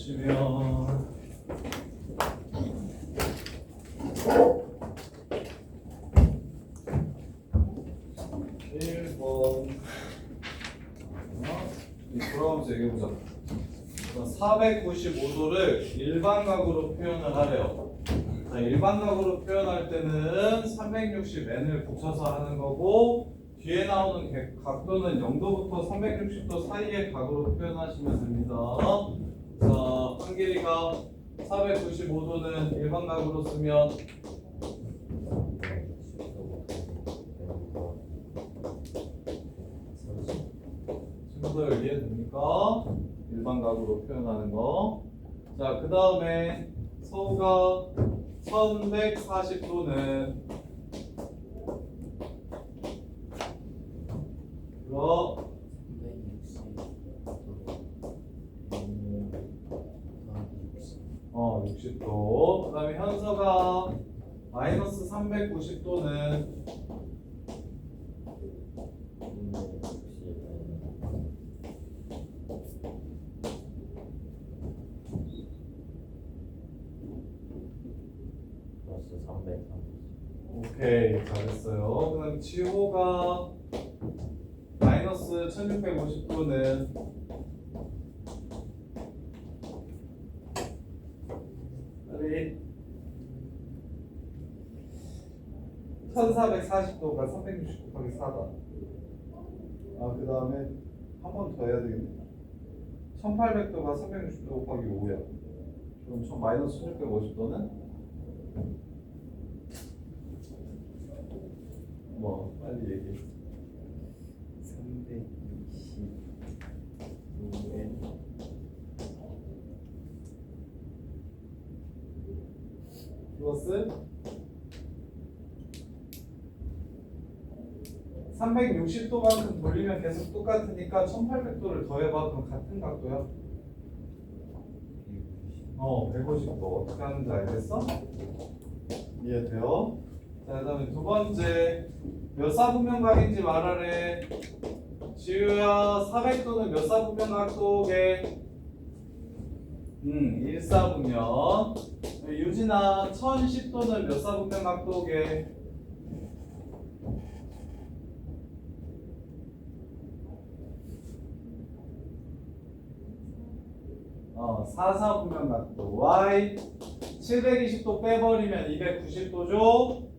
보시면 1번 돌아가면서 얘기해보자. 495도를 일반각으로 표현을 하래요. 자, 일반각으로 표현할 때는 360n을 붙여서 하는 거고, 뒤에 나오는 각도는 0도부터 360도 사이의 각으로 표현하시면 됩니다. 자, 한 길이가 495도는 일반각으로 쓰면 친구들 이해됩니까? 일반각으로 표현하는 거. 자, 그 다음에 서우가 1140도는 이거 60도. 그 다음에 현서가 마이너스 390도는 플러스 330. 오케이, 잘했어요. 그 다음에 지호가 마이너스 1650도는 빨리 1440도가 360 곱하기 4다. 아, 그 다음에 한 번 더 해야 되겠네. 1800도가 360도 곱하기 5야. 그럼 마이너스 1650도는 뭐 빨리 얘기해. 360에 플러스 360도만큼 돌리면 계속 똑같으니까 1800도를 더해봐. 그럼 같은 각도야. 150도. 어떻게 하는지 알겠어? 이해돼요? 자, 그 다음에 두 번째 몇 사분면각인지 말하래. 지우야, 400도는 몇 사분면각도게? 1사분면. 유진아, 1010도는 몇 사분면각도게? 4사분면각도. Y 720도 빼버리면 290도죠.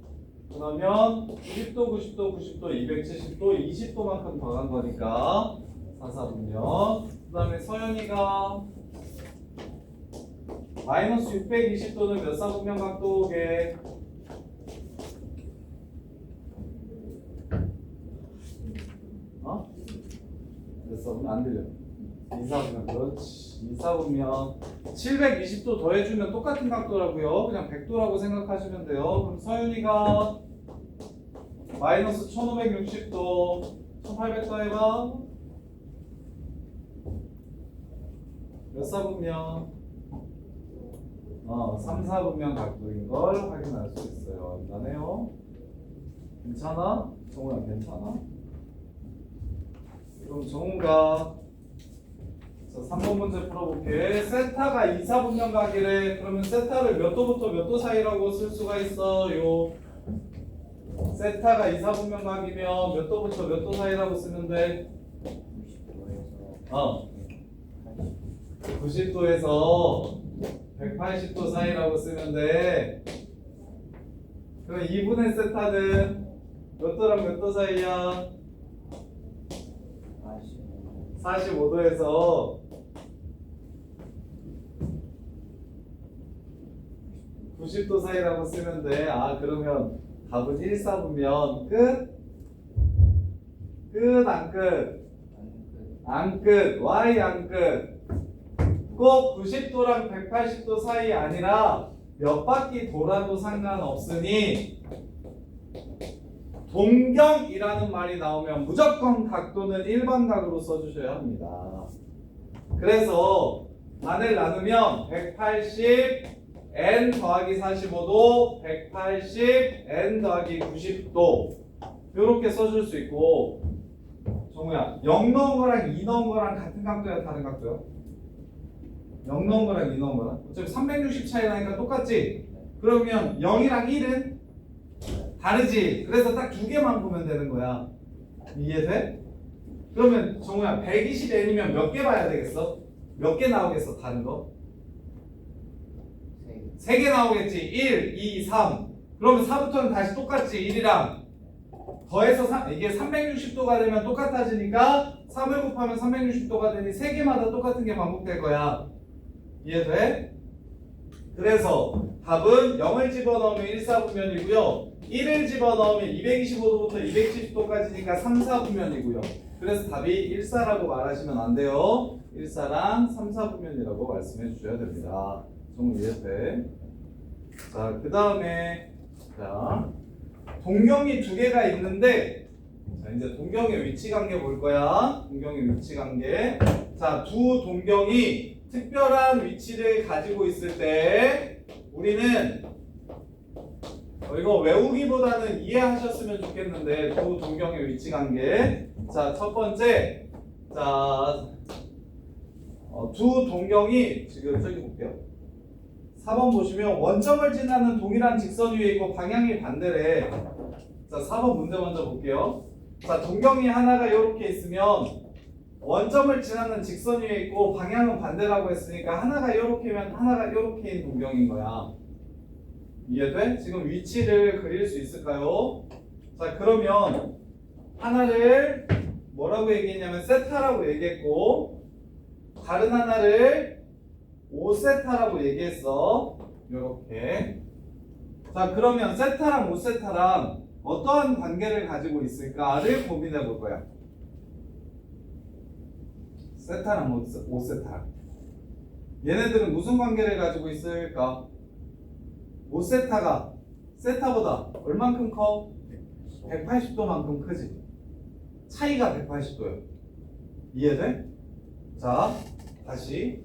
그러면 90도, 90도, 90도, 270도, 20도만큼 더 간 거니까 4사분면. 그 다음에 서연이가 마이너스 620도는 몇 사분면 각도게? 됐어. 안 들려. 2사분면. 그렇지. 2사분면 720도 더해주면 똑같은 각도라고요. 그냥 100도라고 생각하시면 돼요. 그럼 서윤이가 마이너스 1560도 1800도 해봐. 몇 사분면? 3사분면 각도인 걸 확인할 수 있어요. 간단해요. 괜찮아? 정우야 괜찮아? 그럼 정우가 3번 문제 풀어볼게. 세타가 2사분면각이래. 그러면 세타를 몇 도부터 몇 도 사이라고 쓸 수가 있어요. 세타가 2사분면각이면 몇 도부터 몇 도 사이라고 쓰면 돼? 90도에서 180도 사이라고 쓰면 돼. 그럼 2분의 세타는 몇 도랑 몇 도 사이야? 45도에서 90도 사이라고 쓰면 돼. 그러면 답은 1사분면 끝? 끝, 안 끝? 안 끝. Y 안 끝. 꼭 90도랑 180도 사이 아니라 몇 바퀴 돌아도 상관없으니 동경이라는 말이 나오면 무조건 각도는 일반각으로 써주셔야 합니다. 그래서 반을 나누면 180 n 더하기 45도, 180 n 더하기 90도 이렇게 써줄 수 있고, 정우야 0 넣은 거랑 2 넣은 거랑 같은 각도야 다른 각도야? 0 넣은 거랑 2 넣은 거랑 어차피 360 차이 나니까 똑같지? 그러면 0이랑 1은 다르지. 그래서 딱 두 개만 보면 되는 거야. 이해돼? 그러면 정우야 120n이면 몇 개 봐야 되겠어? 몇 개 나오겠어 다른 거? 3개 나오겠지. 1, 2, 3. 그러면 4부터는 다시 똑같지. 1이랑 더해서 이게 360도가 되면 똑같아지니까 3을 곱하면 360도가 되니 3개마다 똑같은 게 반복될 거야. 이해돼? 그래서 답은 0을 집어넣으면 1사분면이고요. 1을 집어넣으면 225도부터 270도까지니까 3사분면이고요. 그래서 답이 1사라고 말하시면 안 돼요. 1사랑 3사분면이라고 말씀해 주셔야 됩니다. 좀 이해돼? 자, 그 다음에 자 동경이 두 개가 있는데 자 이제 동경의 위치 관계 볼 거야. 동경의 위치 관계. 자, 두 동경이 특별한 위치를 가지고 있을 때 우리는 이거 외우기보다는 이해하셨으면 좋겠는데 두 동경의 위치 관계. 자, 첫 번째 자 두 동경이 지금 저기 볼게요. 4번 보시면 원점을 지나는 동일한 직선 위에 있고 방향이 반대래. 자, 4번 문제 먼저 볼게요. 자, 동경이 하나가 이렇게 있으면 원점을 지나는 직선 위에 있고 방향은 반대라고 했으니까 하나가 이렇게면 하나가 이렇게인 동경인 거야. 이해돼? 지금 위치를 그릴 수 있을까요? 자, 그러면 하나를 뭐라고 얘기했냐면 세타라고 얘기했고 다른 하나를 5세타라고 얘기했어. 요렇게. 자, 그러면 세타랑 5세타랑 어떠한 관계를 가지고 있을까를 고민해 볼 거야. 세타랑 5세타. 얘네들은 무슨 관계를 가지고 있을까? 5세타가 세타보다 얼만큼 커? 180도만큼 크지. 차이가 180도예요. 이해돼? 자, 다시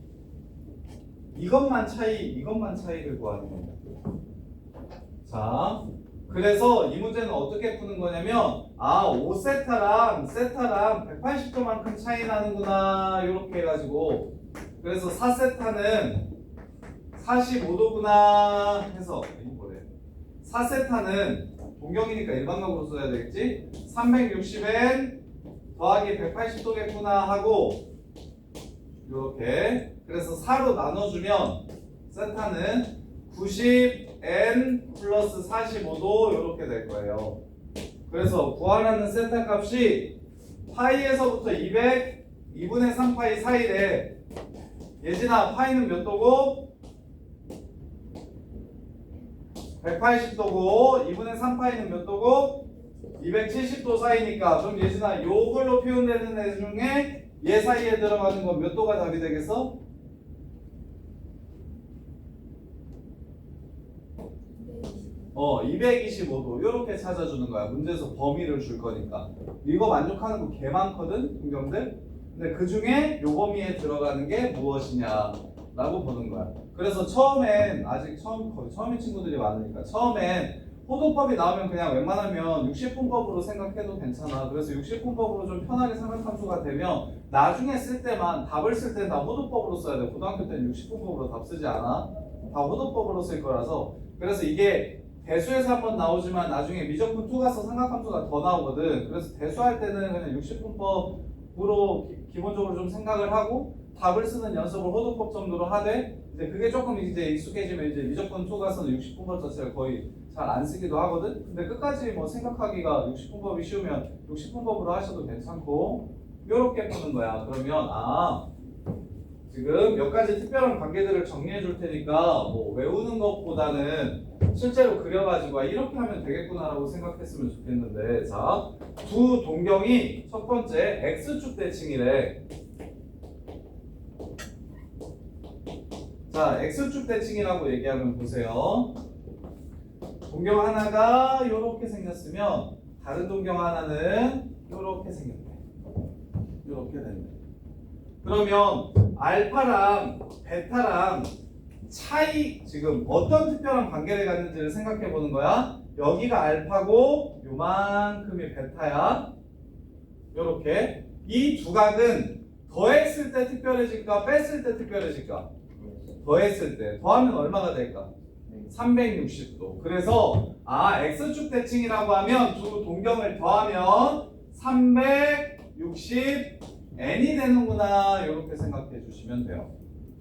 이것만 차이를 구하는 겁니다. 자, 그래서 이 문제는 어떻게 푸는 거냐면 5세타랑 세타랑 180도만큼 차이 나는구나 이렇게 해가지고 그래서 4세타는 45도구나 해서 4세타는 동경이니까 일반각으로 써야 되겠지? 360n 더하기 180도겠구나 하고 이렇게 그래서 4로 나눠주면 세타는 90n 플러스 45도 이렇게 될 거예요. 그래서 구하라는 세타 값이 파이에서부터 200 2분의 3파이 사이래. 예진아, 파이는 몇 도고? 180도고 2분의 3파이는 몇 도고? 270도 사이니까 그럼 예진아 요걸로 표현되는 애 중에 얘 사이에 들어가는 건 몇 도가 답이 되겠어? 225도 이렇게 찾아주는 거야. 문제에서 범위를 줄 거니까. 이거 만족하는 거 개 많거든 동경들. 근데 그 중에 요 범위에 들어가는 게 무엇이냐 라고 보는 거야. 그래서 처음엔 아직 거의 처음인 친구들이 많으니까 처음엔 호도법이 나오면 그냥 웬만하면 60분법으로 생각해도 괜찮아. 그래서 60분법으로 좀 편하게 삼각함수가 되면 나중에 쓸 때만 답을 쓸 때는 다 호도법으로 써야 돼. 고등학교 때는 60분법으로 답 쓰지 않아. 다 호도법으로 쓸 거라서. 그래서 이게 대수에서 한번 나오지만 나중에 미적분 2 가서 삼각함수가 더 나오거든. 그래서 대수할 때는 그냥 60분법으로 기본적으로 좀 생각을 하고 답을 쓰는 연습을 호도법 정도로 하되 이제 그게 조금 이제 익숙해지면 이제 미적분 2 가서는 60분법 자체를 거의 잘 안 쓰기도 하거든. 근데 끝까지 뭐 생각하기가 60분법이 쉬우면 60분법으로 하셔도 괜찮고 요렇게 푸는 거야. 그러면 지금 몇 가지 특별한 관계들을 정리해 줄 테니까 뭐 외우는 것보다는 실제로 그려가지고 이렇게 하면 되겠구나라고 생각했으면 좋겠는데 자, 두 동경이 첫 번째 X축 대칭이래. 자, X축 대칭이라고 얘기하면 보세요. 동경 하나가 이렇게 생겼으면 다른 동경 하나는 이렇게 생겼대. 이렇게 됐네. 그러면 알파랑 베타랑 차이 지금 어떤 특별한 관계를 갖는지를 생각해 보는 거야. 여기가 알파고 요만큼이 베타야. 요렇게 이 두 각은 더했을 때 특별해질까 뺐을 때 특별해질까? 더했을 때 더하면 얼마가 될까? 360도. 그래서 x축 대칭이라고 하면 두 동경을 더하면 360n이 되는구나. 이렇게 생각해 주시면 돼요.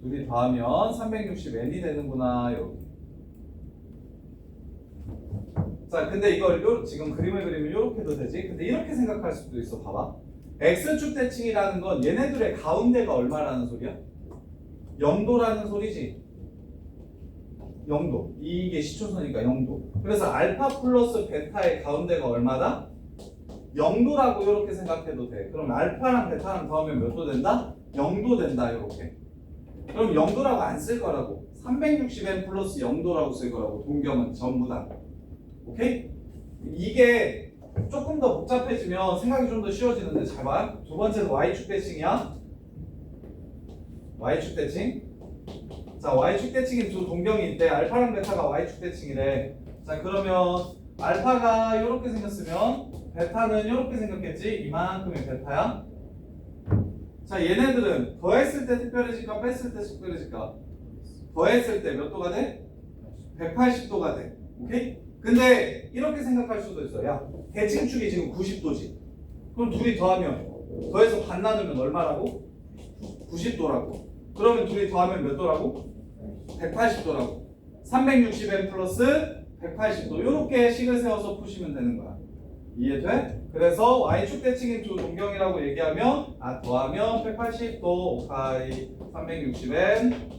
둘이 더하면 360n이 되는구나. 이렇게. 자, 근데 이걸 지금 그림을 그리면 이렇게도 되지. 근데 이렇게 생각할 수도 있어. 봐봐. x축 대칭이라는 건 얘네들의 가운데가 얼마라는 소리야? 0도라는 소리지. 0도. 이게 시초선이니까 0도. 그래서 알파 플러스 베타의 가운데가 얼마다? 0도라고 이렇게 생각해도 돼. 그럼 알파랑 베타랑 더하면 몇 도 된다? 0도 된다. 이렇게. 그럼 0도라고 안 쓸 거라고. 360n 플러스 0도라고 쓸 거라고. 동경은 전부 다. 오케이? 이게 조금 더 복잡해지면 생각이 좀 더 쉬워지는데 잘 봐. 두 번째는 y축 대칭이야. y축 대칭. 자, y축 대칭인 두 동경이 있대. 알파랑 베타가 y축 대칭이래. 자, 그러면 알파가 이렇게 생겼으면 베타는 이렇게 생겼겠지? 이만큼의 베타야. 자, 얘네들은 더했을 때 특별해질까? 뺐을 때 특별해질까? 더했을 때 몇 도가 돼? 180도가 돼. 오케이? 근데 이렇게 생각할 수도 있어. 야, 대칭축이 지금 90도지. 그럼 둘이 더하면 더해서 반 나누면 얼마라고? 90도라고. 그러면 둘이 더하면 몇 도라고? 180도라고. 360n 플러스 180도. 이렇게 식을 세워서 푸시면 되는 거야. 이해돼? 그래서 y축 대칭인 두 동경이라고 얘기하면 더하면 180도. 오카이 360n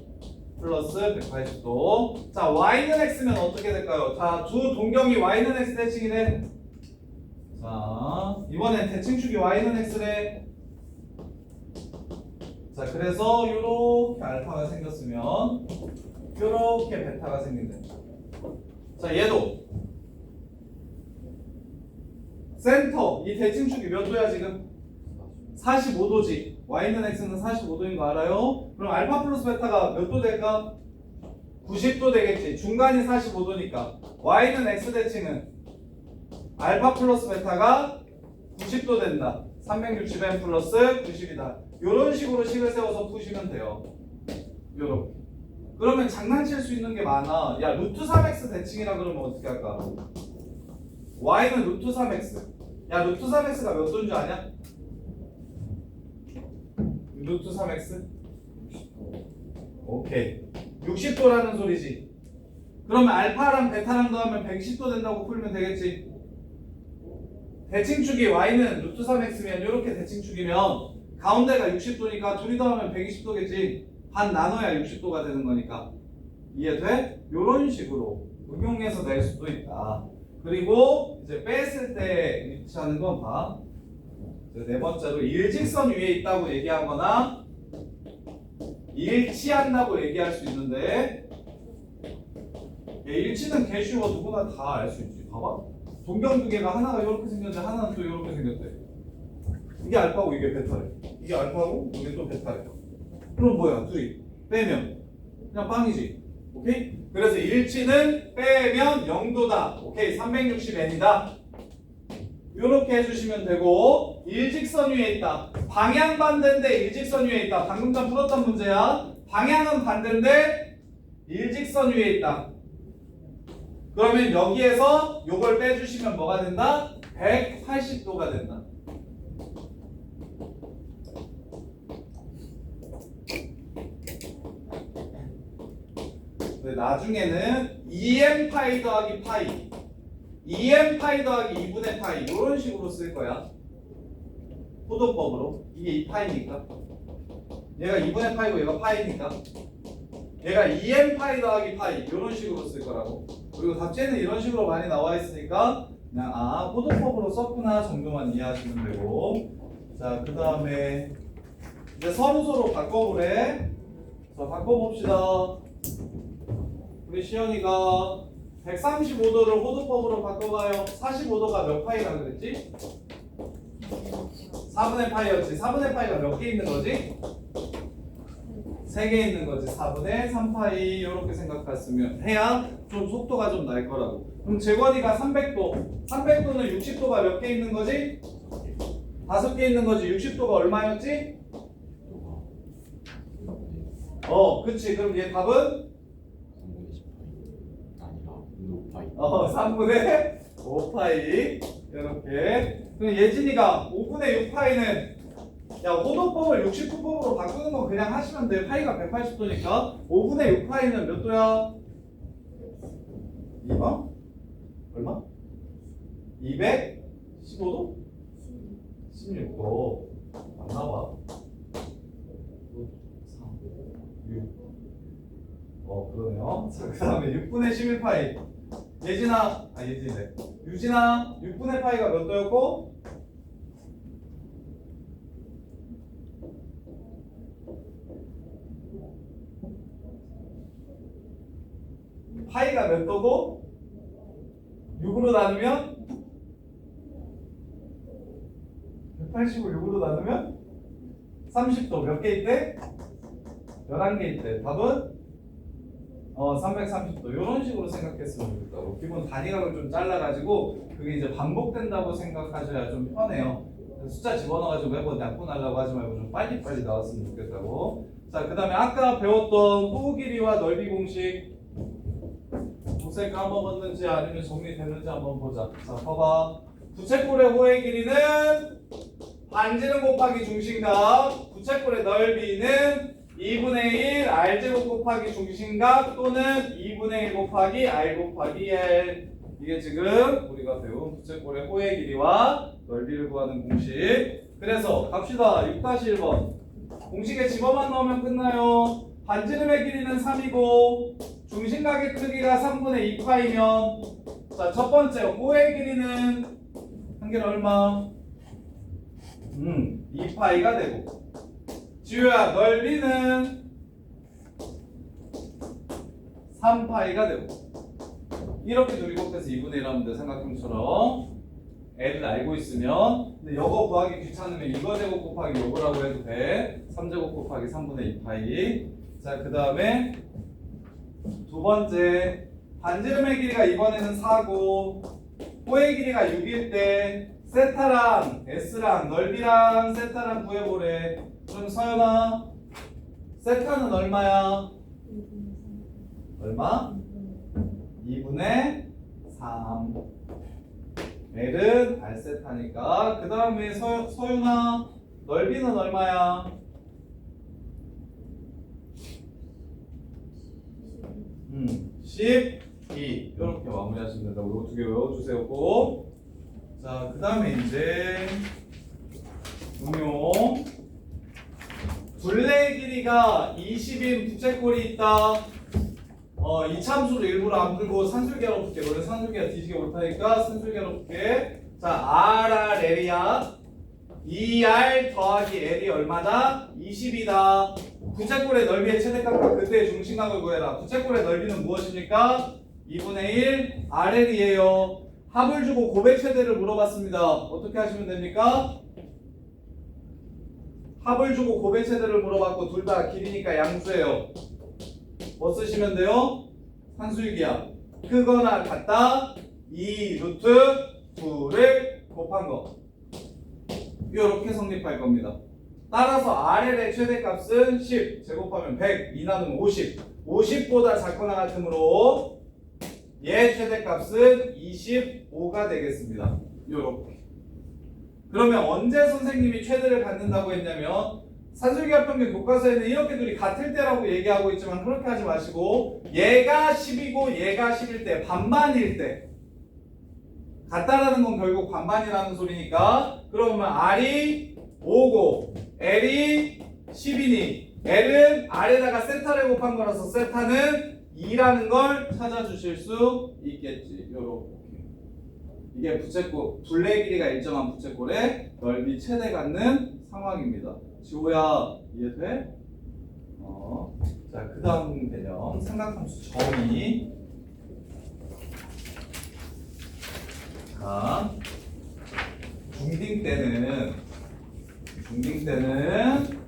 플러스 180도. 자, y는 x면 어떻게 될까요? 자, 두 동경이 y는 x 대칭이래. 자, 이번엔 대칭축이 y는 x래. 자, 그래서 이렇게 알파가 생겼으면 이렇게 베타가 생긴다. 자, 얘도 센터 이 대칭축이 몇 도야 지금? 45도지. y는 x는 45도인 거 알아요? 그럼 알파 플러스 베타가 몇 도 될까? 90도 되겠지. 중간이 45도니까 y는 x 대칭은 알파 플러스 베타가 90도 된다. 360n 플러스 90이다. 이런 식으로 식을 세워서 푸시면 돼요. 요렇게. 그러면 장난칠 수 있는 게 많아. 야, 루트 3x 대칭이라 그러면 어떻게 할까? y는 루트 3x. 야, 루트 3x가 몇 도인 줄 아냐? 루트 3x? 오케이. 60도라는 소리지. 그러면 알파랑 베타랑 더하면 110도 된다고 풀면 되겠지. 대칭축이 y는 루트 3x면 이렇게 대칭축이면 가운데가 60도니까 둘이 더하면 120도겠지. 반 나눠야 60도가 되는 거니까. 이해돼? 이런 식으로 응용해서 낼 수도 있다. 그리고 이제 뺐을 때 위치하는 건 봐. 네 번째로 일직선 위에 있다고 얘기하거나 일치한다고 얘기할 수 있는데, 일치는 개 쉬워. 누구나 다 알 수 있지. 봐봐. 동경 두 개가 하나가 이렇게 생겼는데 하나는 또 이렇게 생겼대. 이게 알파고 이게 베타래. 이게 알파고 이게 또 베타래. 그럼 뭐야? 둘이 빼면 그냥 빵이지. 오케이? 그래서 일치는 빼면 0도다. 오케이? 360n이다. 이렇게 해주시면 되고, 일직선 위에 있다. 방향 반대인데 일직선 위에 있다. 방금 전 풀었던 문제야. 방향은 반대인데 일직선 위에 있다. 그러면 여기에서 요걸 빼주시면 뭐가 된다? 180도가 된다. 나중에는 2m 파이 더하기 파이, 2m 파이 더하기 2분의 파이 이런 식으로 쓸 거야. 포도법으로. 이게 2파이니까 얘가 2분의 파이고 얘가 파이니까 얘가 2m 파이 더하기 파이 이런 식으로 쓸 거라고. 그리고 답지에는 이런 식으로 많이 나와 있으니까 그냥 포도법으로 썼구나 정도만 이해하시면 되고. 자, 그 다음에 이제 서로 바꿔보래. 자, 바꿔봅시다. 우리 시연이가 135도를 호도법으로 바꿔봐요. 45도가 몇 파이라 그랬지? 4분의 파이였지. 4분의 파이가 몇 개 있는 거지? 3개 있는 거지. 4분의 3파이 이렇게 생각했으면 해야 좀 속도가 좀 날 거라고. 그럼 재권이가 300도. 300도는 60도가 몇 개 있는 거지? 5개 있는 거지. 60도가 얼마였지? 그치. 그럼 얘 답은 3분의 10파이 아니라 5파이. 3분의 5파이 이렇게. 그럼 예진이가 5분의 6파이는 야 호도법을 69법으로 바꾸는 건 그냥 하시면 돼. 파이가 180도니까 5분의 6파이는 몇 도야? 2번? 얼마? 215도? 16도 맞나봐. 3, 6. 그러네요. 자, 그 다음에 6분의 11파이. 예진이네. 유진아, 6분의 파이가 몇 도였고? 파이가 몇 도고? 6으로 나누면? 180을 6으로 나누면? 30도 몇 개 있대? 11개 있대. 답은? 330도. 이런 식으로 생각했으면 좋겠다고. 기본 단위각을 좀 잘라가지고 그게 이제 반복된다고 생각하셔야 좀 편해요. 숫자 집어넣어가지고 매번 약분하려고 하지 말고 좀 빨리빨리 나왔으면 좋겠다고. 자, 그 다음에 아까 배웠던 호우 길이와 넓이 공식 도색 까먹었는지 아니면 정리됐는지 한번 보자. 자, 봐봐. 부채꼴의 호의 길이는 반지름 곱하기 중심각, 부채꼴의 넓이는 2분의 1 r제곱 곱하기 중심각 또는 2분의 1 곱하기 r 곱하기 l. 이게 지금 우리가 배운 부채꼴의 호의 길이와 넓이를 구하는 공식. 그래서 갑시다. 6-1번. 공식에 집어만 넣으면 끝나요. 반지름의 길이는 3이고 중심각의 크기가 3분의 2파이면 자, 첫 번째 호의 길이는 한 개는 얼마? 2파이가 되고 지우야 넓이는 3파이가 되고 이렇게 둘이 곱해서 2분의 1 하면 돼. 삼각형처럼 L을 알고 있으면. 근데 이거 구하기 귀찮으면 이거 제곱 곱하기 요거라고 해도 돼. 3제곱 곱하기 3분의 2파이. 자, 그 다음에 두 번째 반지름의 길이가 이번에는 4고 호의 길이가 6일 때 세타랑 S랑 넓이랑 세타랑 구해보래. 그럼 서연아 세타는 얼마야? 얼마? 2분의 3. L은 R세타니까. 그 다음에 서윤아 넓이는 얼마야? 12. 이렇게 마무리하시면 된다고. 이거 두 개 외워주세요 꼭. 자, 그 다음에 이제 응용. 둘레의 길이가 20인 부채꼴이 있다. 이 참수를 일부러 안 풀고 산술계로 풀게. 너네 산술계가 뒤지게 못하니까 산술계로 풀게. 자, RRL이야. 2R 더하기 L이 얼마다? 20이다. 부채꼴의 넓이의 최대값과 그때의 중심각을 구해라. 부채꼴의 넓이는 무엇입니까? 2분의 1 RL이에요. 합을 주고 고백 최대를 물어봤습니다. 어떻게 하시면 됩니까? 합을 주고 고백 최대를 물어봤고 둘 다 길이니까 양수예요. 뭐 쓰시면 돼요? 산수유기야. 크거나 같다 2 루트 9를 곱한 거. 이렇게 성립할 겁니다. 따라서 RL의 최대값은 10 제곱하면 100 2 나누면 50 50보다 작거나 같으므로 얘 최대값은 25가 되겠습니다. 요렇게. 그러면 언제 선생님이 최대를 갖는다고 했냐면 산술기하 평균 교과서에는 이렇게 둘이 같을 때라고 얘기하고 있지만 그렇게 하지 마시고 얘가 10이고 얘가 10일 때 반반일 때 같다라는 건 결국 반반이라는 소리니까 그러면 R이 5고 L이 10이니 L은 R에다가 세타를 곱한 거라서 세타는 2라는 걸 찾아주실 수 있겠지. 요렇게. 이게 부채꼴, 둘레 길이가 일정한 부채꼴의 넓이 최대 갖는 상황입니다. 지호야 이해돼? 자, 그 다음 개념 삼각함수 정의. 자, 중딩 때는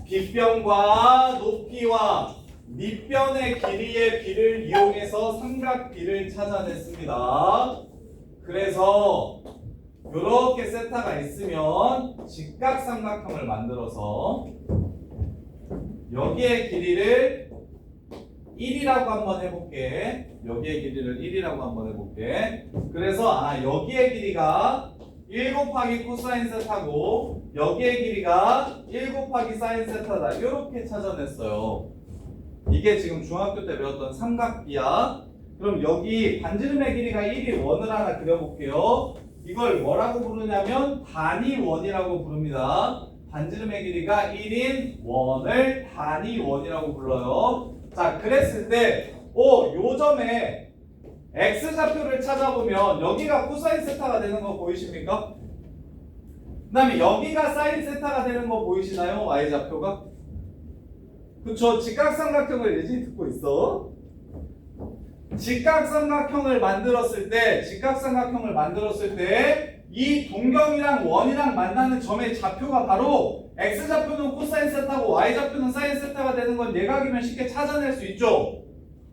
빗변과 높이와 밑변의 길이의 비를 이용해서 삼각비를 찾아냈습니다. 그래서 이렇게 세타가 있으면 직각삼각형을 만들어서 여기의 길이를 1이라고 한번 해볼게. 여기의 길이를 1이라고 한번 해볼게. 그래서 여기의 길이가 1 곱하기 코사인 세타고 여기의 길이가 1 곱하기 사인 세타다. 이렇게 찾아냈어요. 이게 지금 중학교 때 배웠던 삼각비야. 그럼 여기 반지름의 길이가 1이 원을 하나 그려볼게요. 이걸 뭐라고 부르냐면 단위원이라고 부릅니다. 반지름의 길이가 1인 원을 단위원이라고 불러요. 자, 그랬을 때 요 점에 x좌표를 찾아보면 여기가 코사인 세타가 되는 거 보이십니까? 그 다음에 여기가 사인 세타가 되는 거 보이시나요? y좌표가? 그쵸? 직각삼각형을 예지 듣고 있어. 직각삼각형을 만들었을 때 이 동경이랑 원이랑 만나는 점의 좌표가 바로 x좌표는 코사인 세타고 y좌표는 사인 세타가 되는 건 예각이면 쉽게 찾아낼 수 있죠.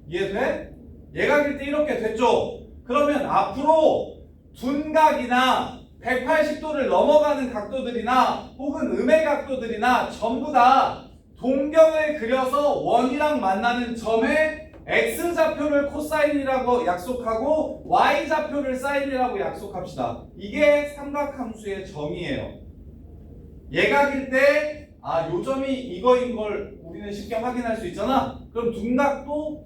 이해돼? 예각일 때 이렇게 됐죠. 그러면 앞으로 둔각이나 180도를 넘어가는 각도들이나 혹은 음의 각도들이나 전부 다 동경을 그려서 원이랑 만나는 점에 x좌표를 코사인이라고 약속하고 y좌표를 사인이라고 약속합시다. 이게 삼각함수의 정의예요. 예각일 때 요 점이 이거인 걸 우리는 쉽게 확인할 수 있잖아. 그럼 둔각도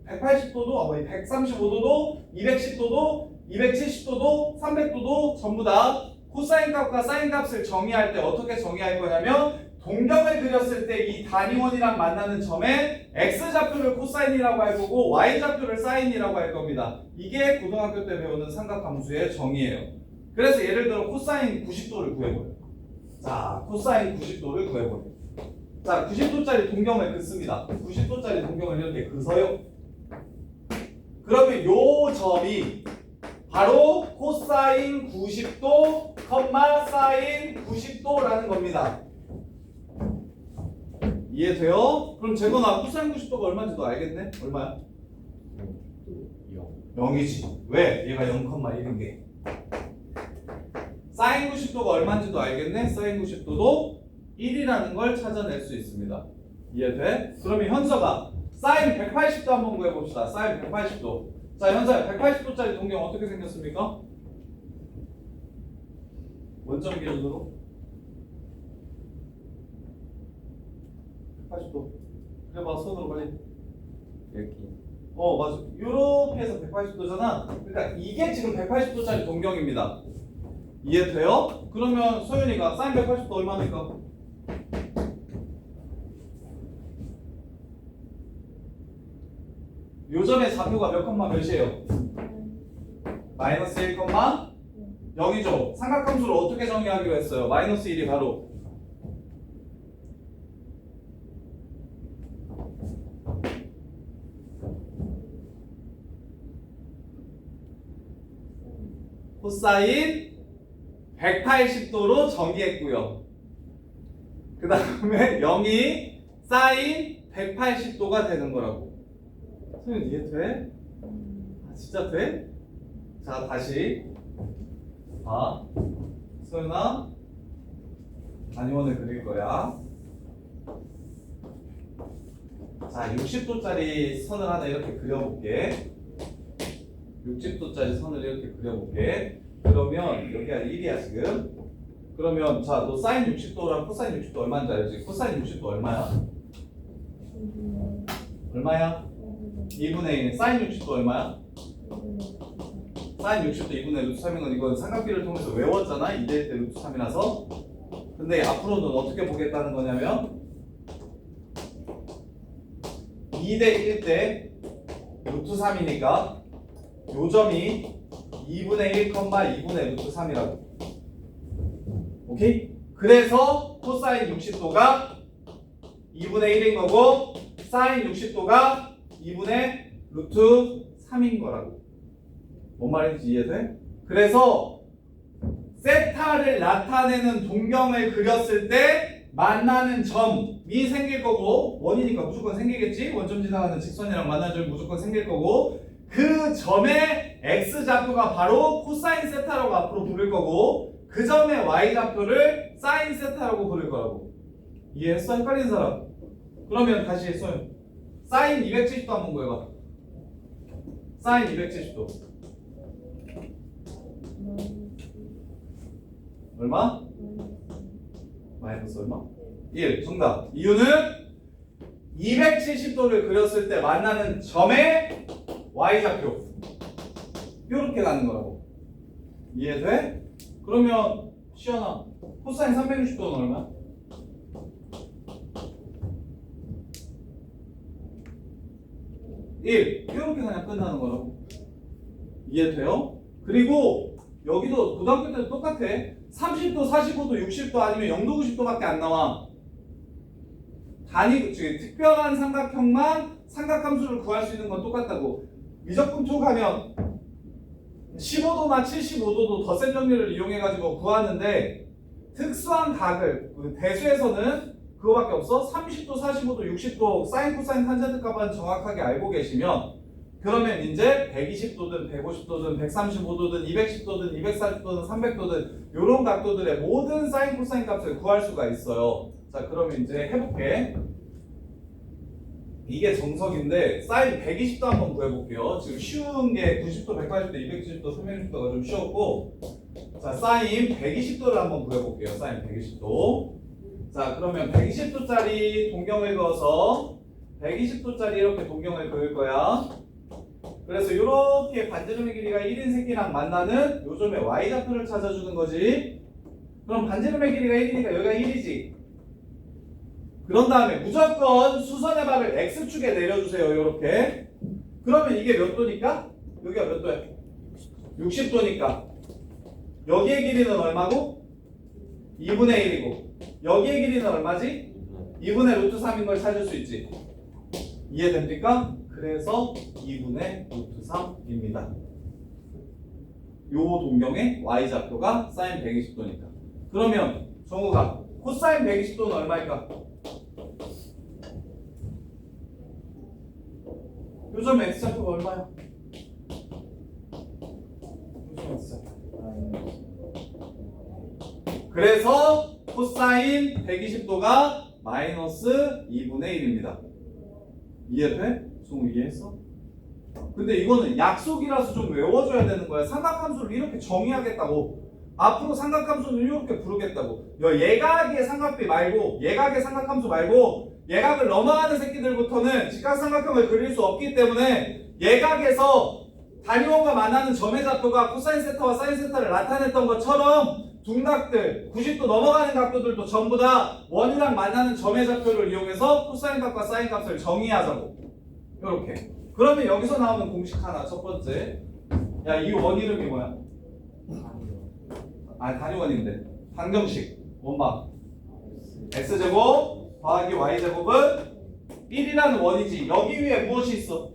180도도, 135도도, 210도도, 270도도, 300도도 전부 다 코사인 값과 사인 값을 정의할 때 어떻게 정의할 거냐면 동경을 그렸을 때 이 단위원이랑 만나는 점에 x좌표를 코사인이라고 할 거고 y좌표를 사인이라고 할 겁니다. 이게 고등학교 때 배우는 삼각함수의 정의예요. 그래서 예를 들어 코사인 90도를 구해보래요. 자, 코사인 90도를 구해보래요. 자, 90도짜리 동경을 긋습니다. 90도짜리 동경을 이렇게 긋어요. 그러면 요 점이 바로 코사인 90도, 사인 90도라는 겁니다. 이해돼요? 그럼 재건아 코사인 90도가 얼마인지도 알겠네? 얼마야? 0이지. 왜? 얘가 0,1인 게. 사인 90도가 얼마인지도 알겠네? 사인 90도도 1이라는 걸 찾아낼 수 있습니다. 이해돼? 그러면 현서가 사인 180도 한번 구해봅시다. 사인 180도. 자, 현서야 180도짜리 동경 어떻게 생겼습니까? 원점 기준으로 180도. 그래봐, 손으로 빨리. 이렇게. 맞아. 요렇게 해서 180도잖아. 그러니까 이게 지금 180도짜리 동경입니다. 이해돼요? 그러면 소윤이가 사인 180도 얼마입니까? 요 점의 좌표가 몇 컴마 몇이에요? 마이너스 1 컴마 0이죠. 삼각함수를 어떻게 정의하기로 했어요? 마이너스 1이 바로 코사인 180도로 정의했고요. 그 다음에 0이 사인 180도가 되는 거라고. 소연 이해 돼? 진짜 돼? 자, 다시 봐. 소연아 단위원을 그릴 거야. 자, 60도짜리 선을 하나 이렇게 그려볼게. 60도짜리 선을 이렇게 그려볼게. 그러면 여기가 1이야 지금. 그러면 자, 너 사인 60도랑 코사인 60도 얼마인지 알지? 코사인 60도 얼마야? 얼마야? 2분의 1. 사인 60도 얼마야? 사인 60도 2분의 루트 3인 건 이건 삼각비를 통해서 외웠잖아. 2대1 때 루트 3이라서. 근데 앞으로는 어떻게 보겠다는 거냐면 2대1 때 루트 3이니까 요 점이 2분의 1, 2분의 루트 3이라고. 오케이? 그래서 코사인 60도가 2분의 1인 거고 사인 60도가 2분의 루트 3인 거라고. 뭔 말인지 이해돼? 그래서 세타를 나타내는 동경을 그렸을 때 만나는 점이 생길 거고 원이니까 무조건 생기겠지? 원점 지나가는 직선이랑 만나는 점이 무조건 생길 거고 그 점의 x좌표가 바로 코사인 세타라고 앞으로 부를 거고 그 점의 y좌표를 사인 세타라고 부를 거라고. 이해했어? 헷갈리는 사람? 그러면 다시 소연 사인 270도 한번 구해봐. 사인 270도 얼마? 마이너스 얼마? 1. 정답. 이유는 270도를 그렸을 때 만나는 점의 y좌표 이렇게 가는 거라고. 이해돼? 그러면 시연아 코사인 360도는 얼마? 1. 이렇게 그냥 끝나는 거라고. 이해돼요? 그리고 여기도 고등학교 때도 똑같아. 30도, 45도, 60도 아니면 0도, 90도밖에 안 나와. 즉 특별한 삼각형만 삼각함수를 구할 수 있는 건 똑같다고. 미적분 툴 가면 15도나 75도도 더 센 정리를 이용해가지고 구하는데 특수한 각을 대수에서는 그거밖에 없어. 30도, 45도, 60도 사인, 코사인, 탄젠트 값만 정확하게 알고 계시면 그러면 이제 120도든 150도든 135도든 210도든 240도든 300도든 이런 각도들의 모든 사인, 코사인 값을 구할 수가 있어요. 자, 그러면 이제 해볼게. 이게 정석인데 사인 120도 한번 구해볼게요. 지금 쉬운 게 90도, 180도, 270도, 360도가 좀 쉬웠고, 자 사인 120도를 한번 구해볼게요. 사인 120도. 자 그러면 120도짜리 동경을 그어서 120도짜리 이렇게 동경을 그을 거야. 그래서 이렇게 반지름의 길이가 1인 새끼랑 만나는 요점의 y좌표를 찾아주는 거지. 그럼 반지름의 길이가 1이니까 여기가 1이지. 그런 다음에 무조건 수선의 발을 x축에 내려주세요. 이렇게. 그러면 이게 몇 도니까? 여기가 몇 도야? 60도니까 여기의 길이는 얼마고? 2분의 1이고 여기의 길이는 얼마지? 2분의 루트 3인 걸 찾을 수 있지. 이해됩니까? 그래서 2분의 루트 3입니다. 요 동경의 y좌표가 사인 120도니까. 그러면 정우가 코사인 120도는 얼마일까? 요점 x좌표가 얼마야? 요점 x좌표. 그래서 코사인 120도가 마이너스 2분의 1입니다. 이해돼? 좀 이해했어? 근데 이거는 약속이라서 좀 외워줘야 되는 거야. 삼각함수를 이렇게 정의하겠다고. 앞으로 삼각함수는 이렇게 부르겠다고. 예각의 삼각비 말고, 예각의 삼각함수 말고, 예각을 넘어가는 새끼들부터는 직각삼각형을 그릴 수 없기 때문에 예각에서 단위원과 만나는 점의 좌표가 코사인 세타와 사인 세타를 나타냈던 것처럼 둔각들, 90도 넘어가는 각도들도 전부 다 원이랑 만나는 점의 좌표를 이용해서 코사인 값과 사인 값을 정의하자고. 이렇게. 그러면 여기서 나오는 공식 하나, 첫 번째. 야, 이 원 이름이 뭐야? 단위원인데. 방정식. 원방. x제곱 더하기 y제곱은 1이라는 원이지. 여기 위에 무엇이 있어?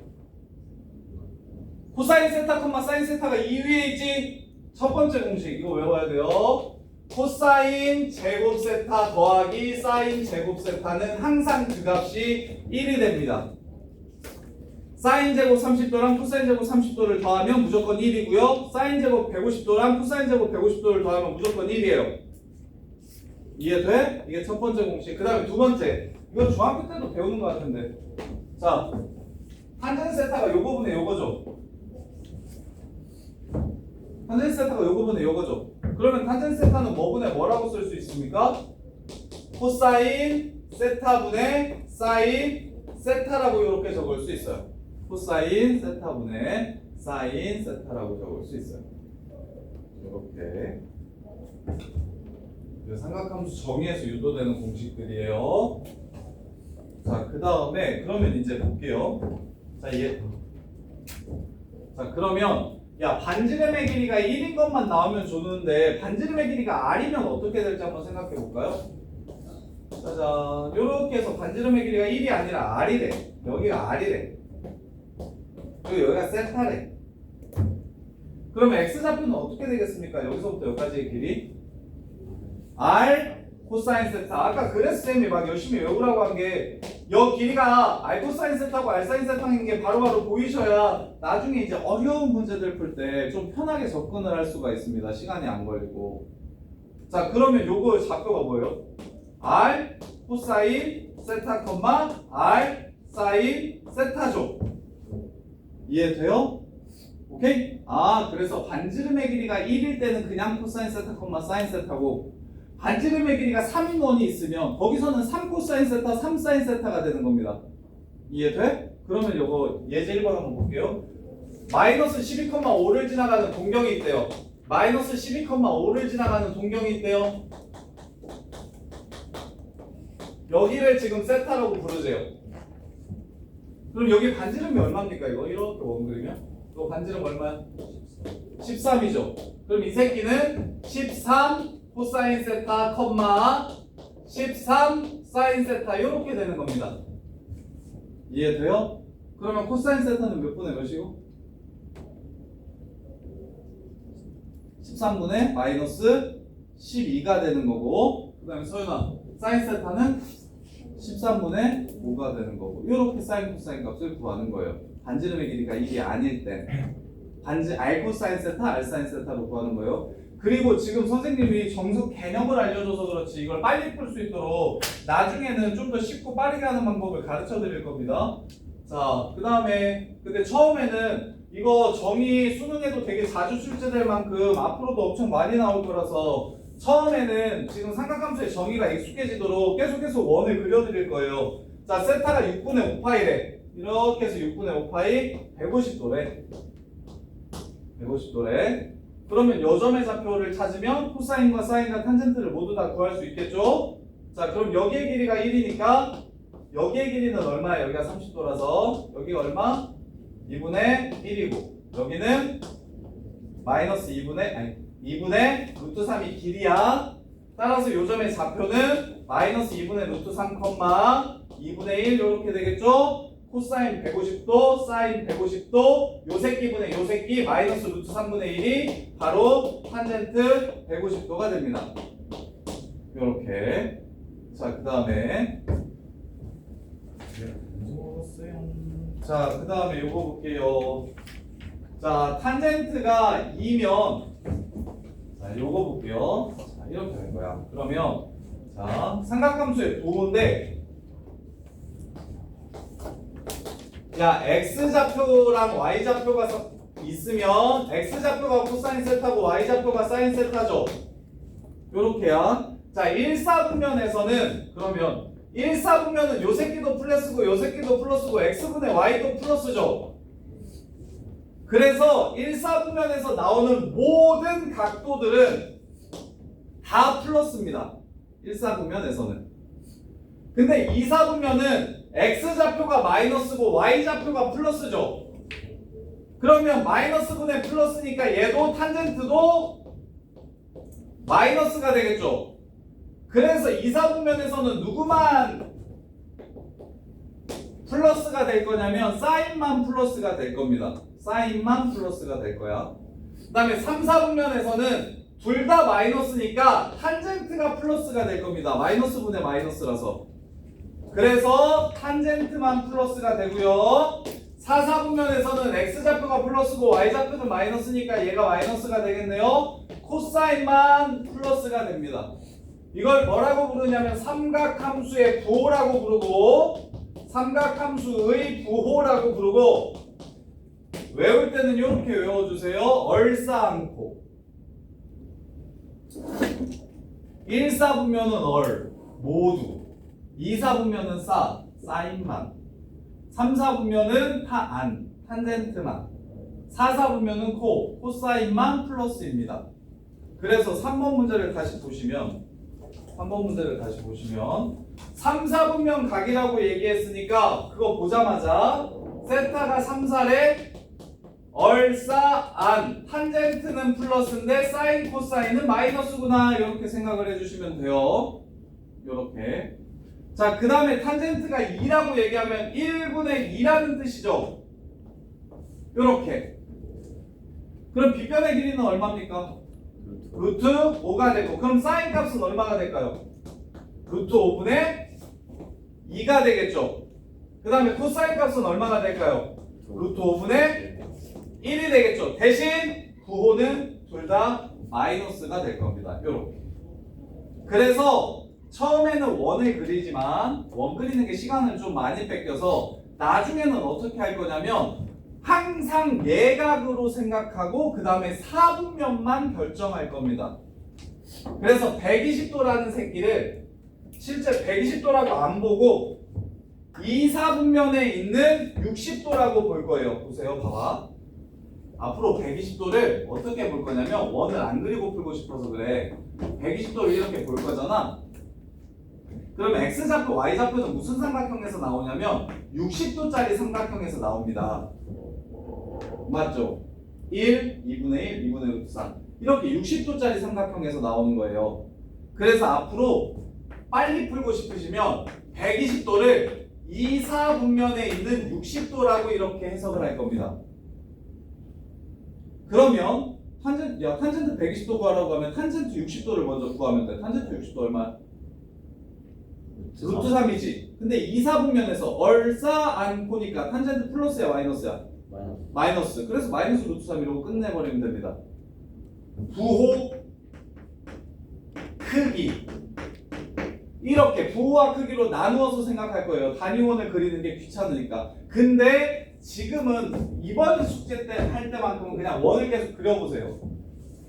코사인 세타, 사인 세타가 이 위에 있지? 첫 번째 공식. 이거 외워야 돼요. 코사인 제곱 세타 더하기 사인 제곱 세타는 항상 그 값이 1이 됩니다. 사인 제곱 30도랑 코사인 제곱 30도를 더하면 무조건 1이고요. 사인 제곱 150도랑 코사인 제곱 150도를 더하면 무조건 1이에요. 이해돼? 이게 첫 번째 공식. 그 다음에 두 번째. 이건 중학교 때도 배우는 것 같은데. 자, 탄젠트 세타가 요 부분에 요거죠. 탄젠트 세타가 요 부분에 요거죠. 그러면 탄젠트 세타는 뭐분의 뭐라고 쓸 수 있습니까? 코사인 세타분의 사인 세타라고 이렇게 적을 수 있어요. 코사인 세타분의 사인 세타라고 적을 수 있어요. 이렇게. 삼각함수 정의에서 유도되는 공식들이에요. 자, 그 다음에 그러면 이제 볼게요. 자, 그러면 야, 반지름의 길이가 1인 것만 나오면 좋은데 반지름의 길이가 R이면 어떻게 될지 한번 생각해 볼까요? 짜잔, 요렇게 해서 반지름의 길이가 1이 아니라 R이래. 여기가 R이래. 그리고 여기가 세타래. 그러면 X좌표는 어떻게 되겠습니까? 여기서부터 여기까지의 길이 R 코사인 세타. 아까 그래서 쌤이 막 열심히 외우라고 한 게 여 길이가 R 코사인 세타고 R 사인 세타인 게 바로바로 보이셔야 나중에 이제 어려운 문제들 풀 때 좀 편하게 접근을 할 수가 있습니다. 시간이 안 걸리고. 자, 그러면 요거 좌표가 뭐예요? R 코사인 세타 콤마 R 사인 세타죠. 이해돼요? 오케이? 아, 그래서 반지름의 길이가 1일 때는 그냥 코사인 세타 콤마 사인 세타고 반지름의 길이가 3인 원이 있으면 거기서는 3 코사인 세타 3 사인 세타가 되는 겁니다. 이해돼? 그러면 요거 예제 1번 한번 볼게요. 마이너스 12,5를 지나가는 동경이 있대요. 마이너스 12,5를 지나가는 동경이 있대요. 여기를 지금 세타라고 부르세요. 그럼 여기 반지름이 얼마입니까? 이거 이렇게 원 그리면 이거 반지름 얼마야? 13이죠. 그럼 이 새끼는 13 코사인 세타 컴마 13 사인 세타 이렇게 되는 겁니다. 이해돼요? 그러면 코사인 세타는 몇 분의 몇이고? 13분의 마이너스 12가 되는 거고, 그 다음에 서윤아 사인 세타는 13분의 5가 되는 거고, 이렇게 사인 코사인 값을 구하는 거예요. 반지름의 길이가 1이 아닐 때 R 코사인 세타, R 사인 세타로 구하는 거예요. 그리고 지금 선생님이 정석 개념을 알려줘서 그렇지 이걸 빨리 풀 수 있도록 나중에는 좀 더 쉽고 빠르게 하는 방법을 가르쳐 드릴 겁니다. 자, 그 다음에 근데 처음에는 이거 정의 수능에도 되게 자주 출제될 만큼 앞으로도 엄청 많이 나올 거라서 처음에는 지금 삼각함수의 정의가 익숙해지도록 계속 원을 그려드릴 거예요. 자, 세타가 6분의 5파이래. 이렇게 해서 6분의 5파이 150도래. 150도래. 그러면 요점의 좌표를 찾으면 코사인과 사인과 탄젠트를 모두 다 구할 수 있겠죠? 자, 그럼 여기의 길이가 1이니까 여기의 길이는 얼마야? 여기가 30도라서 여기가 얼마? 2분의 1이고 여기는 마이너스 2분의 루트 3이 길이야. 따라서 요점의 좌표는 마이너스 2분의 루트 3 컴마 2분의 1 이렇게 되겠죠? 코사인 150도, 사인 150도, 요 새끼분의 요 새끼 마이너스 루트 3분의 1이 바로 탄젠트 150도가 됩니다. 요렇게. 자, 그 다음에 자, 그 다음에 요거 볼게요. 자, 탄젠트가 2면 자, 요거 볼게요. 자, 이렇게 될 거야. 그러면 자, 삼각함수의 부호인데 야, X좌표랑 Y좌표가 있으면 X좌표가 코사인 세타고 Y좌표가 사인 세타죠. 요렇게야. 자, 1사분면에서는 그러면 1사분면은 요 새끼도 플러스고 요 새끼도 플러스고 X분의 Y도 플러스죠. 그래서 1사분면에서 나오는 모든 각도들은 다 플러스입니다. 1사분면에서는. 근데 2사분면은 X좌표가 마이너스고 Y좌표가 플러스죠. 그러면 마이너스분의 플러스니까 얘도 탄젠트도 마이너스가 되겠죠. 그래서 2사분면에서는 누구만 플러스가 될 거냐면 사인만 플러스가 될 겁니다. 사인만 플러스가 될 거야. 그 다음에 3사분면에서는 둘 다 마이너스니까 탄젠트가 플러스가 될 겁니다. 마이너스분의 마이너스라서. 그래서 탄젠트만 플러스가 되고요. 4사분면에서는 X좌표가 플러스고 Y좌표는 마이너스니까 얘가 마이너스가 되겠네요. 코사인만 플러스가 됩니다. 이걸 뭐라고 부르냐면 삼각함수의 부호라고 부르고 삼각함수의 부호라고 부르고 외울 때는 이렇게 외워주세요. 얼싸안고 1사분면은 얼 모두 2사분면은 사인만 3사분면은 탄젠트만 4사분면은 코사인만 플러스입니다. 그래서 3번 문제를 다시 보시면 3, 4분면 각이라고 얘기했으니까 그거 보자마자 세타가 3, 4래 얼싸안 탄젠트는 플러스인데 사인 코사인은 마이너스구나 이렇게 생각을 해주시면 돼요. 이렇게. 자, 그 다음에 탄젠트가 2라고 얘기하면 1분의 2라는 뜻이죠. 이렇게. 그럼 빗변의 길이는 얼마입니까? 루트 5가 되고 그럼 사인 값은 얼마가 될까요? 루트 5분의 2가 되겠죠. 그 다음에 코사인 값은 얼마가 될까요? 루트 5분의 1이 되겠죠. 대신 부호는 둘 다 마이너스가 될 겁니다. 요렇게. 그래서 처음에는 원을 그리지만 원 그리는 게 시간을 좀 많이 뺏겨서 나중에는 어떻게 할 거냐면 항상 예각으로 생각하고 그 다음에 4분면만 결정할 겁니다. 그래서 120도라는 새끼를 실제 120도라고 안 보고 2, 4분면에 있는 60도라고 볼 거예요. 보세요. 봐봐. 앞으로 120도를 어떻게 볼 거냐면 원을 안 그리고 풀고 싶어서 그래. 120도를 이렇게 볼 거잖아. 그러면 X좌표, Y좌표는 무슨 삼각형에서 나오냐면 60도짜리 삼각형에서 나옵니다. 맞죠? 1, 2분의 1, 2분의 루트 3 이렇게 60도짜리 삼각형에서 나오는 거예요. 그래서 앞으로 빨리 풀고 싶으시면 120도를 2, 4분면에 있는 60도라고 이렇게 해석을 할 겁니다. 그러면 탄젠트 120도 구하라고 하면 탄젠트 60도를 먼저 구하면 돼. 탄젠트 60도 얼마? 루트 3이지. 근데 2, 4분면에서 얼싸 안코니까 탄젠트 플러스야 마이너스야? 마이너스. 그래서 마이너스 루트 3 이러고 끝내버리면 됩니다. 부호 크기 이렇게 부호와 크기로 나누어서 생각할 거예요. 단위원을 그리는 게 귀찮으니까. 근데 지금은 이번 숙제 때 할 때만큼은 그냥 원을 계속 그려보세요.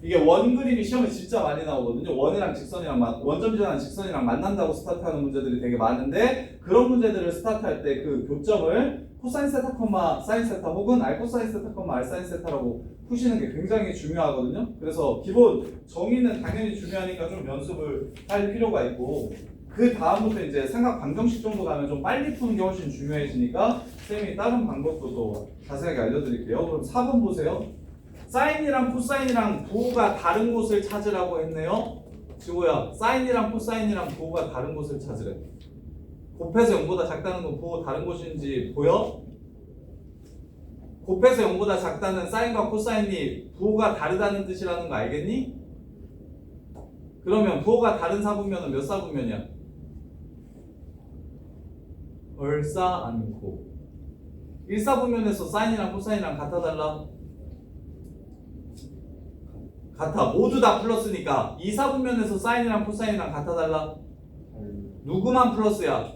이게 원 그림이 시험에 진짜 많이 나오거든요. 원이랑 직선이랑 원점지랑 직선이랑 만난다고 스타트하는 문제들이 되게 많은데 그런 문제들을 스타트할 때 그 교점을 코사인 세타 콤마 사인 세타 혹은 알코사인 세타 콤마 알사인 세타라고 푸시는 게 굉장히 중요하거든요. 그래서 기본 정의는 당연히 중요하니까 좀 연습을 할 필요가 있고 그 다음부터 이제 생각 방정식 정도 가면 좀 빨리 푸는 게 훨씬 중요해지니까 쌤이 다른 방법도 또 자세하게 알려드릴게요. 그럼 4번 보세요. 사인이랑 코사인이랑 부호가 다른 곳을 찾으라고 했네요. 지호야, 사인이랑 코사인이랑 부호가 다른 곳을 찾으래. 곱해서 0보다 작다는 건 부호 다른 곳인지 보여? 곱해서 0보다 작다는 사인과 코사인이 부호가 다르다는 뜻이라는 거 알겠니? 그러면 부호가 다른 사분면은 몇 사분면이야? 얼싸 않고 1사분면에서 사인이랑 코사인이랑 같아 달라? 같아. 모두 다 플러스니까 2사분면에서 사인이랑 코사인이랑 같아 달라? 누구만 플러스야?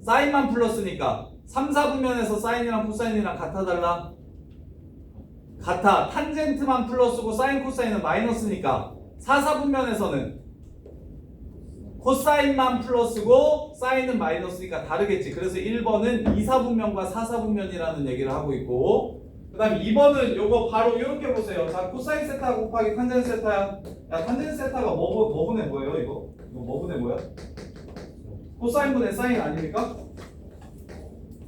사인만 플러스니까 3사분면에서 사인이랑 코사인이랑 같아 달라? 같아. 탄젠트만 플러스고 사인 코사인은 마이너스니까 4사분면에서는 코사인만 플러스고 사인은 마이너스니까 다르겠지. 그래서 1번은 2사분면과 4사분면이라는 얘기를 하고 있고 그 다음 2번은 요거 바로 이렇게 보세요. 자, 코사인 세타 곱하기 탄젠 세타야. 야, 탄젠 세타가 뭐분의 뭐예요 이거? 이거 뭐분의 뭐야? 코사인분의 사인 아닙니까?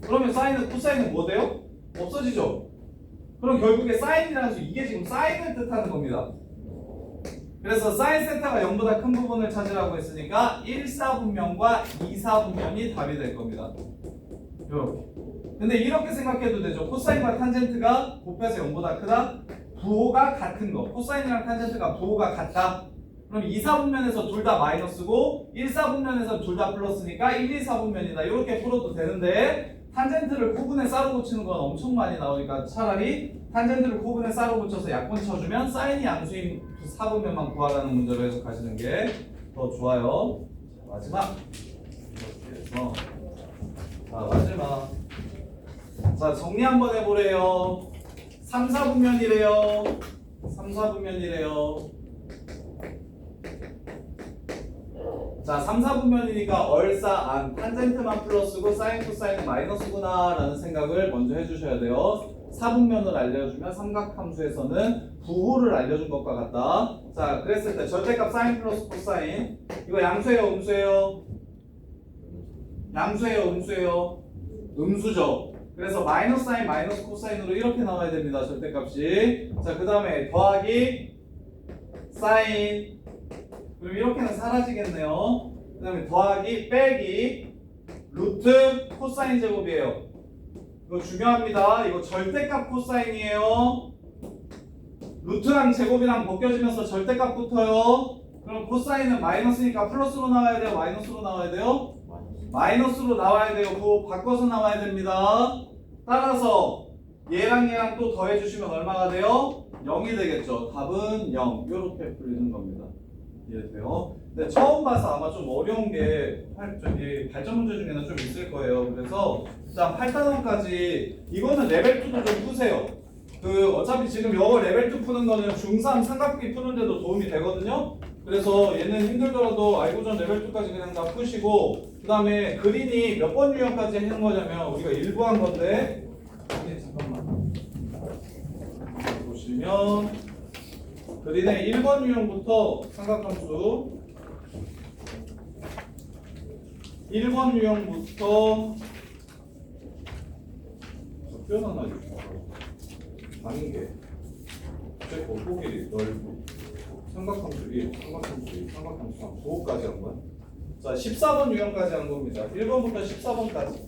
그러면 사인은 코사인은 뭐 돼요? 없어지죠? 그럼 결국에 사인이라는 수 이게 지금 사인을 뜻하는 겁니다. 그래서 사인 세타가 0보다 큰 부분을 찾으라고 했으니까 1사분면과 2사분면이 답이 될 겁니다. 이렇게. 근데 이렇게 생각해도 되죠. 코사인과 탄젠트가 곱해서 0보다 크다. 부호가 같은 거. 코사인이랑 탄젠트가 부호가 같다. 그럼 2사분면에서 둘 다 마이너스고 1사분면에서 둘 다 플러스니까 1, 2사분면이다. 이렇게 풀어도 되는데 탄젠트를 코분에 쌀로 붙이는 건 엄청 많이 나오니까 차라리 탄젠트를 코분에 쌀로 붙여서 약분 쳐주면 사인이 양수인 4분면만 구하라는 문제로 해석하시는 게 더 좋아요. 마지막 이렇게 해서 자 마지막 자 정리 한번 해보래요. 3, 4분면이래요. 3, 4분면이래요. 자 3, 4분면이니까 얼싸 안 탄젠트만 플러스고 사인 코사인은 마이너스구나 라는 생각을 먼저 해주셔야 돼요. 4분면을 알려주면 삼각함수에서는 부호를 알려준 것과 같다. 자 그랬을 때 절대값 사인 플러스 코사인 이거 양수예요 음수예요? 양수예요 음수예요? 음수죠. 그래서 마이너스 사인 마이너스 코사인으로 이렇게 나와야 됩니다. 절대값이. 자 그 다음에 더하기 사인 그럼 이렇게는 사라지겠네요. 그 다음에 더하기 빼기 루트 코사인 제곱이에요. 이거 중요합니다. 이거 절대값 코사인이에요. 루트랑 제곱이랑 벗겨지면서 절대값 붙어요. 그럼 코사인은 마이너스니까 플러스로 나와야 돼요? 마이너스로 나와야 돼요? 마이너스로 나와야 돼요. 그거 바꿔서 나와야 됩니다. 따라서 얘랑 얘랑 또 더해주시면 얼마가 돼요? 0이 되겠죠. 답은 0. 이렇게 풀리는 겁니다. 이해돼요? 근데 처음 봐서 아마 좀 어려운 게 저기 발전 문제 중에는 좀 있을 거예요. 그래서 일단 8단원까지 이거는 레벨 2도 좀 푸세요. 그 어차피 지금 영어 레벨 2 푸는 거는 중3 삼각비 푸는데도 도움이 되거든요. 그래서 얘는 힘들더라도 알고전 레벨 2까지 그냥 다 푸시고 그 다음에 그린이 몇 번 유형까지 하는 거냐면 우리가 일부 한 건데 잠깐만 보시면 그린의 1번 유형부터 삼각함수 1번 유형부터 표현 하나 줄까? 아닌게 제 곱보기 넓고 삼각함수 1, 삼각함수 2, 삼각함수 3 그거까지 한 거야. 자 14번 유형까지 한 겁니다. 1번부터 14번까지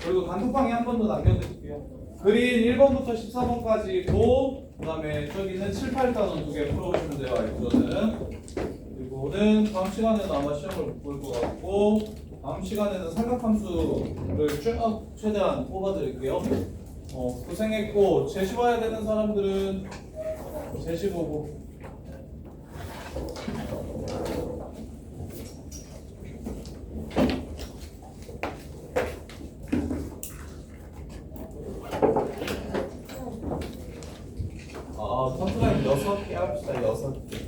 그리고 단톡방에 한 번 더 남겨드릴게요. 그린 1번부터 14번까지고 그 다음에 저기는 7, 8단원 두 개 풀어보시면 돼요. 알고전은. 그리고는 다음 시간에는 아마 시험을 못 볼 것 같고 다음 시간에는 삼각함수를 쭉 최대한 뽑아드릴게요. 고생했고 제시 봐야 되는 사람들은 제시 보고 컨트라인 6개 합시다. 6개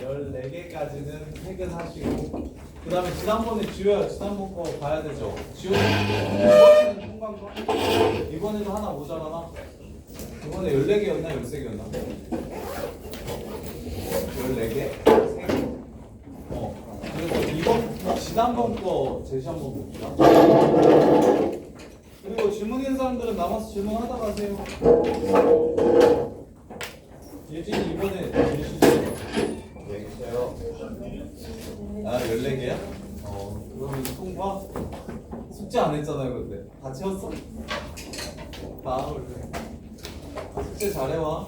14개까지는 퇴근하시고 그 다음에 지난번에 지효야 지난번 거 봐야 되죠. 지효 이번에는 통과인가? 이번에도 하나 모자라나? 이번에 14개였나 13개였나? 14개? 3개? 그래서 이번 지난번 거 제시 한번 봅시다. 그리고 질문 있는 사람들은 남아서 질문하다 가세요. 예진이 이번에 제시 네, 있어요. 아, 14개야? 그러면 통과? 숙제 안 했잖아요, 근데. 다 채웠어? 다 그래. 숙제 잘해와.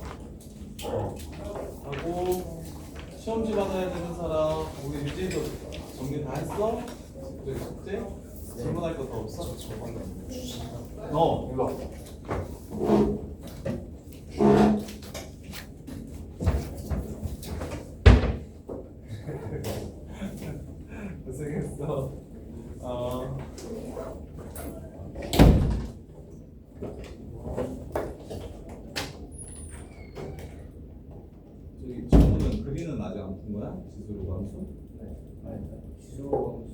하고, 시험지 받아야 되는 사람, 우리 유진이도 정리 다 했어? 숙제? 질문할 거 더 없어? 저번에 일로 와. 고생했어. 저기 친구는 그리는 아직 안 푼 거야? 지수로 감수? 네. 지수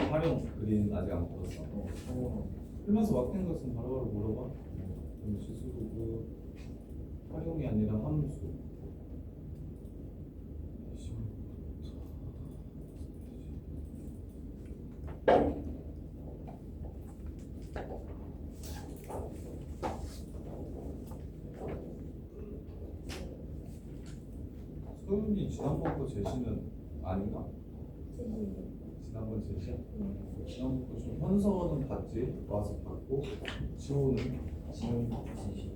활용 그리는 아직 안 풀었어? 풀면서 막힌 것은 바로바로 물어봐. 그럼 지수로 그 활용이 아니라 함수. 소윤이 지난번 거 제시는 아닌가? 지난번 제시야? 지난번 거 좀 현서는 봤지? 와서 봤고 지호는 제시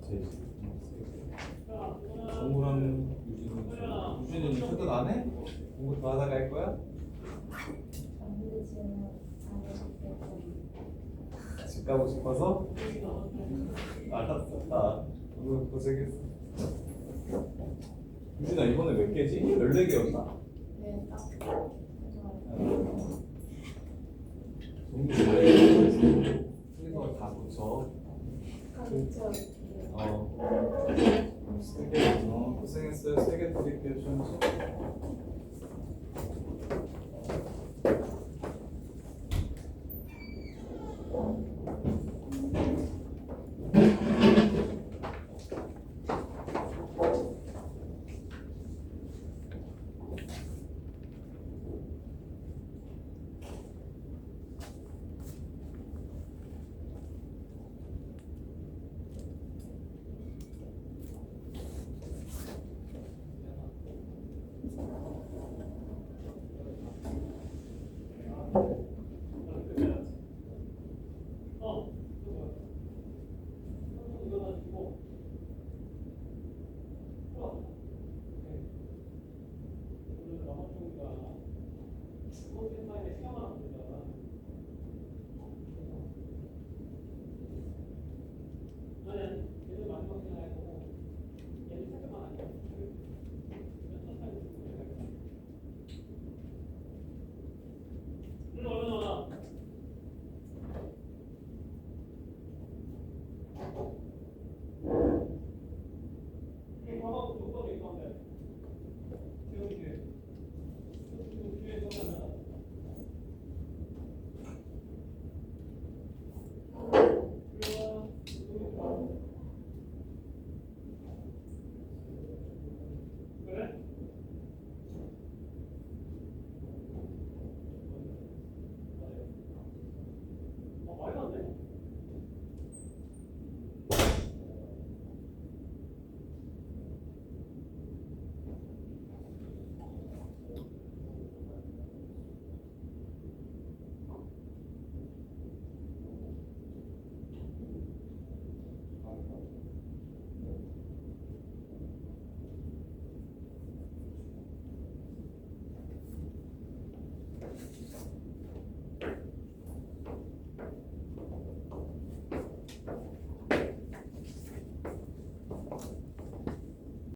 정우랑 유진은 퇴근 안 해? 공부 더 하다 갈 거야? 집 가고 싶어서? 알았어. 오늘 고생했어. 유진아 이번에 몇 개지? 14개였나? 네, 딱. 종류 14개. 그래서 다 붙여. 그렇죠. 3개. 고생했어요. 3개 드릴게요. 점수. 봐.